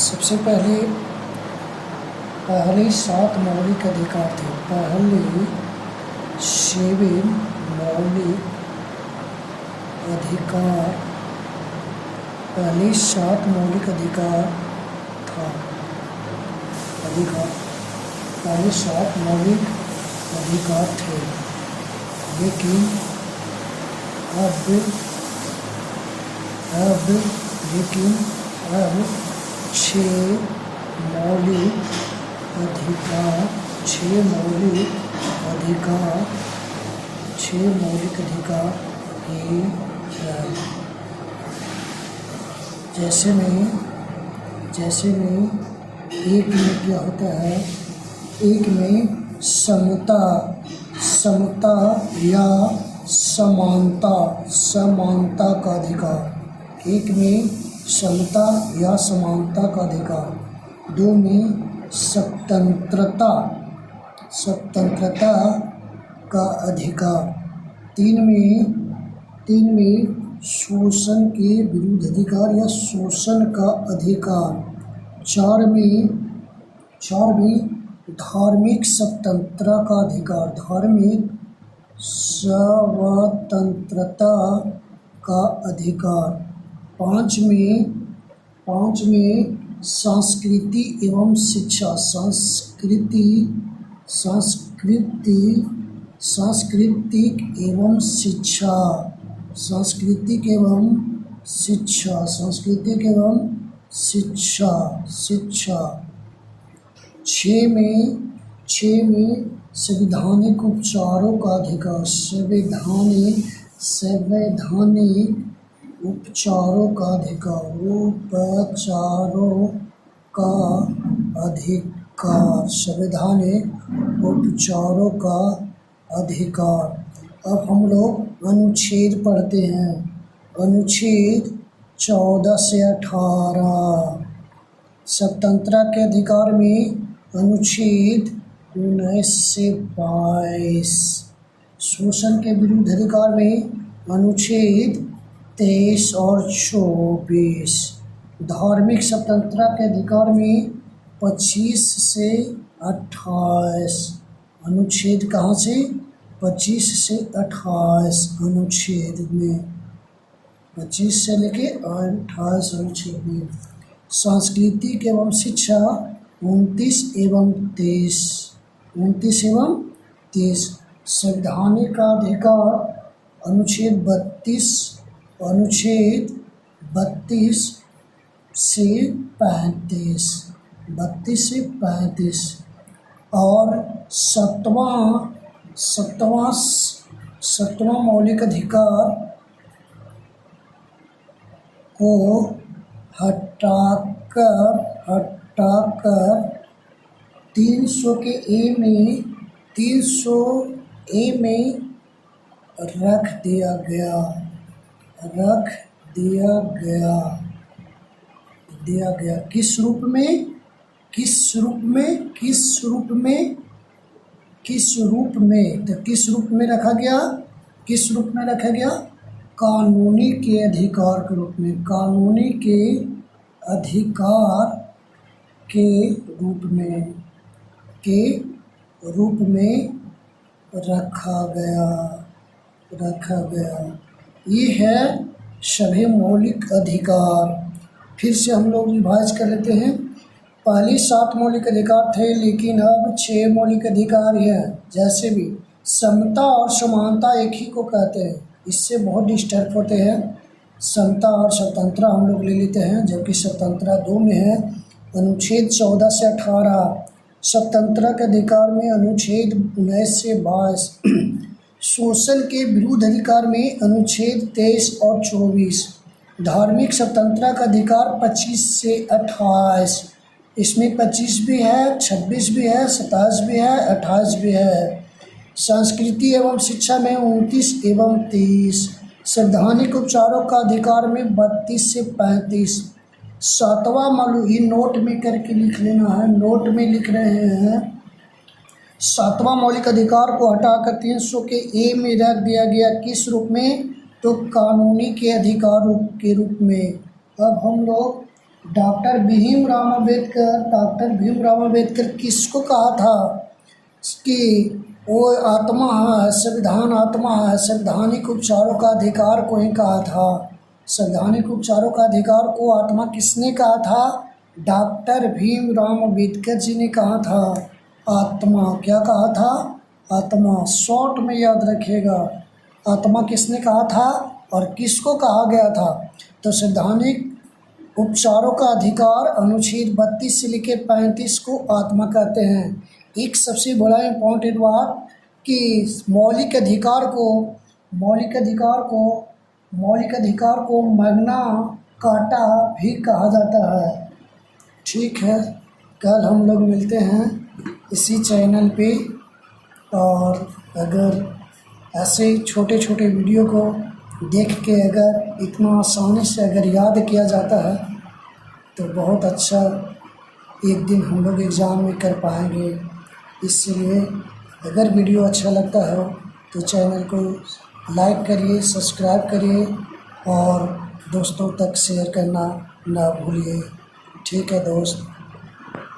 सबसे पहले पहले 7 मौलिक अधिकार थे। पहले 7 मौलिक अधिकार, पहले 7 मौलिक अधिकार था। पहले 7 मौलिक अधिकार थे, लेकिन अब 6 मौलिक अधिकार ही है। जैसे में एक में क्या होता है, एक में समता या समानता का अधिकार, एक में समता या समानता का अधिकार, 2 में स्वतंत्रता का अधिकार, 3 में शोषण के विरुद्ध अधिकार या शोषण का अधिकार, 4 में धार्मिक स्वतंत्रता का अधिकार, धार्मिक स्वतंत्रता का अधिकार, 5 में संस्कृति एवं शिक्षा, सांस्कृतिक एवं शिक्षा। 6 में संवैधानिक उपचारों का अधिकार, संवैधानिक उपचारों का अधिकार, संवैधानिक उपचारों का अधिकार। अब हम लोग अनुच्छेद पढ़ते हैं। अनुच्छेद 14 से 18। स्वतंत्रता के अधिकार में अनुच्छेद 19 से 22। शोषण के विरुद्ध अधिकार में अनुच्छेद 23 और 24। धार्मिक स्वतंत्रता के अधिकार में 25 से 28। अनुच्छेद कहाँ से? 25 से 28 अनुच्छेद में, 25 से लेके 28 अनुच्छेद में। सांस्कृतिक एवं शिक्षा 29 एवं 30। संवैधानिक का अधिकार अनुच्छेद 32 से 35। और सातवां मौलिक अधिकार को हटाकर 300 के ए में रख दिया गया। किस रूप में? तो किस रूप में रखा गया? कानूनी के अधिकार के रूप में, कानूनी के अधिकार के रूप में रखा गया। ये है सभी मौलिक अधिकार। फिर से हम लोग रिवाइज कर लेते हैं। पहले 7 मौलिक अधिकार थे, लेकिन अब 6 मौलिक अधिकार हैं। जैसे भी समता और समानता एक ही को कहते हैं, इससे बहुत डिस्टर्ब होते हैं। समता और स्वतंत्रता हम लोग ले लेते हैं, जबकि स्वतंत्रता 2 में है। अनुच्छेद 14 से 18। स्वतंत्रता के अधिकार में अनुच्छेद 19 से 22। शोषण के विरुद्ध अधिकार में अनुच्छेद 23 और 24। धार्मिक स्वतंत्रता का अधिकार 25 से 28। इसमें 25 भी है, 26 भी है, 27 भी है, 28 भी है। संस्कृति एवं शिक्षा में 29 एवं 30। संवैधानिक उपचारों का अधिकार में 32 से 35। 7वां मौलिक, ये नोट में करके लिख लेना है, नोट में लिख रहे हैं। 7वां मौलिक अधिकार को हटाकर 300 के ए में रख दिया गया। किस रूप में? तो कानूनी के अधिकार के रूप में। अब हम लोग डॉक्टर भीमराव अम्बेडकर किसको कहा था कि वो आत्मा है, संविधान आत्मा है, संवैधानिक उपचारों का अधिकार को ही कहा था। संवैधानिक उपचारों का अधिकार को आत्मा किसने कहा था? डॉक्टर भीमराव अम्बेडकर जी ने कहा था। आत्मा क्या कहा था? आत्मा, शॉर्ट में याद रखिएगा। आत्मा किसने कहा था और किसको कहा गया था? तो संवैधानिक उपचारों का अधिकार अनुच्छेद 32 से लेकर 35 को आत्मा कहते हैं। एक सबसे बड़ा इम्पोर्टेंट बात कि मौलिक अधिकार को मैग्ना कार्टा भी कहा जाता है। ठीक है, कल हम लोग मिलते हैं इसी चैनल पे। और अगर ऐसे छोटे छोटे वीडियो को देख के अगर इतना आसानी से अगर याद किया जाता है तो बहुत अच्छा एक दिन हम लोग एग्ज़ाम में कर पाएंगे। इसलिए अगर वीडियो अच्छा लगता है तो चैनल को लाइक करिए, सब्सक्राइब करिए और दोस्तों तक शेयर करना ना भूलिए। ठीक है दोस्त।